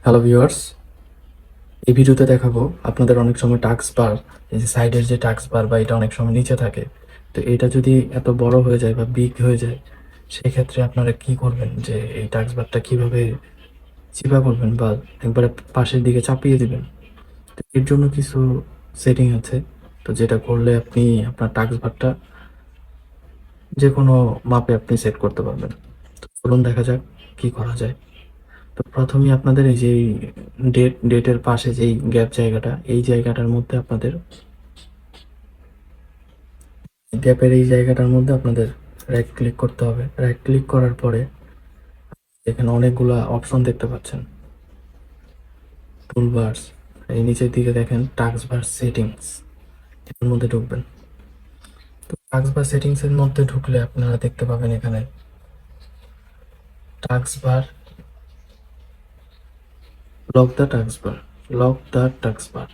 Hello viewers, এই ভিডিওতে দেখাবো আপনাদের অনেক সময় টাস্ক বার, এই যে সাইডের যে টাস্ক বার বা এটা অনেক সময় নিচে থাকে। তো এটা যদি এত বড় হয়ে যায় বা বিগ হয়ে যায়, সেক্ষেত্রে আপনারা কি করবেন, যে এই টাস্ক বারটা কিভাবে চিপা করবেন বা একবারে পাশের দিকে চাপিয়ে দিবেন। তো এর জন্য কিছু সেটিং আছে, তো যেটা করলে আপনি আপনার টাস্ক বারটা যে কোনো মাপে আপনি সেট করতে পারবেন। তো চলুন দেখা যাক কি করা যায়। তো প্রথমেই আপনাদের এই যে ডেটের পাশে যেই গ্যাপ জায়গাটা, এই জায়গাটার মধ্যে আপনাদের গ্যাপের এই জায়গাটার মধ্যে আপনাদের রাইট ক্লিক করতে হবে। রাইট ক্লিক করার পরে এখানে অনেকগুলা অপশন দেখতে পাচ্ছেন, টুলবার্স। এই নিচের দিকে দেখেন টাস্ক বার সেটিংস, এর মধ্যে ঢুকবেন। তো টাস্ক বার সেটিংস এর মধ্যে ঢুকলে আপনারা দেখতে পাবেন এখানে task bar, lock the task bar, lock the task bar.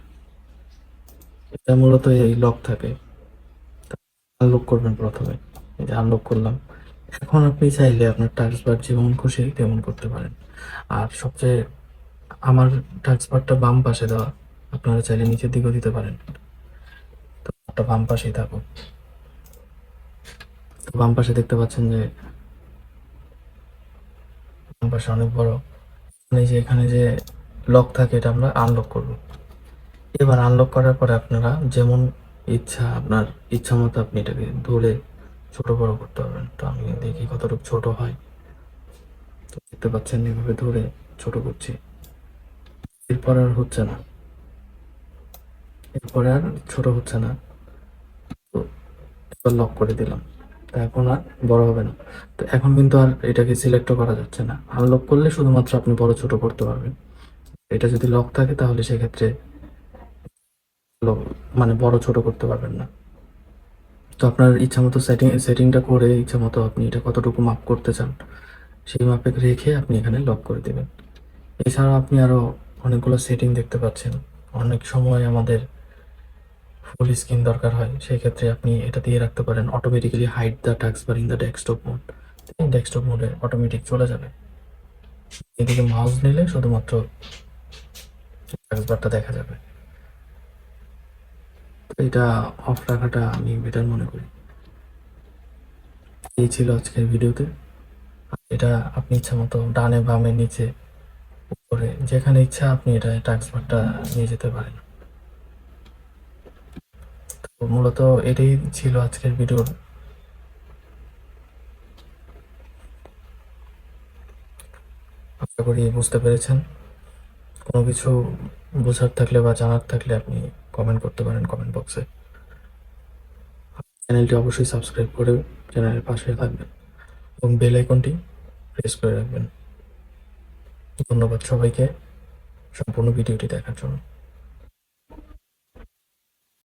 এটা মূলত এই লক থাকে, আনলক করবেন প্রথমে। এই যে আনলক করলাম। এখন আপনি চাইলে আপনার টাস্ক বার যেমন খুশি তেমন করতে পারেন। আর সবচেয়ে আমার টাস্ক বারটা বাম পাশে দেওয়া, আপনারা চাইলে নিচের দিকেও দিতে পারেন। তো ওটা বাম পাশেই থাকুক। তো বাম পাশে দেখতে পাচ্ছেন যে বাম পাশে অনেক বড়। এই যে এখানে যে লক থাকে, এটা আমরা আনলক করব। এবার আনলক করার পরে আপনারা যেমন ইচ্ছা, আপনার ইচ্ছা মতো আপনি এটাকে ধরে ছোট বড় করতে পারবেন। তো আমি দেখি কতটুকু ছোট হয়। তো দেখতে পাচ্ছেন এভাবে ধরে ছোট করছি। এরপর আর হচ্ছে না, এরপরে আর ছোট হচ্ছে না। তো এবার লক করে দিলাম। তো এখন আর বড় হবে না। তো এখন কিন্তু আর এটাকে সিলেক্টও করা যাচ্ছে না। আনলক করলে শুধুমাত্র আপনি বড় ছোট করতে পারবেন। এটা যদি লক থাকে তাহলে সেক্ষেত্রে মানে বড় ছোট করতে পারবেন না। তো আপনার ইচ্ছা মতো সেটিংটা করে ইচ্ছা মতো আপনি এটা কতটুকু মাপ করতে চান সেই মাপে রেখে আপনি এখানে লক করে দেবেন। এছাড়াও আপনি আরো অনেকগুলো সেটিং দেখতে পাচ্ছেন। অনেক সময় আমাদের ফুল স্ক্রিন দরকার হয়, সেই ক্ষেত্রে আপনি এটা দিয়ে রাখতে পারেন automatically hide the task bar in the desktop mode. Desktop মোডে অটোমেটিক চলে যাবে। এদিকে মাউস নিলে শুধুমাত্র টাস্ক বারটা দেখা যাবে। তো এটা অফ রাখাটা আমি বেটার মনে করি। এই ছিল আজকের ভিডিওতে। এটা আপনি ইচ্ছা মতো ডানে বামে নিচে উপরে যেখানে ইচ্ছা আপনি এটা টাস্ক বারটা নিয়ে যেতে পারেন। তো মূলত এটাই ছিল আজকের ভিডিওর। আশা করি বুঝতে পেরেছেন। কোনো কিছু বোঝার থাকলে বা জানার থাকলে আপনি কমেন্ট করতে পারেন কমেন্ট বক্সে। চ্যানেলটি অবশ্যই সাবস্ক্রাইব করে চ্যানেলের পাশে থাকবেন এবং বেল আইকনটি প্রেস করে রাখবেন। ধন্যবাদ সবাইকে সম্পূর্ণ ভিডিওটি দেখার জন্য।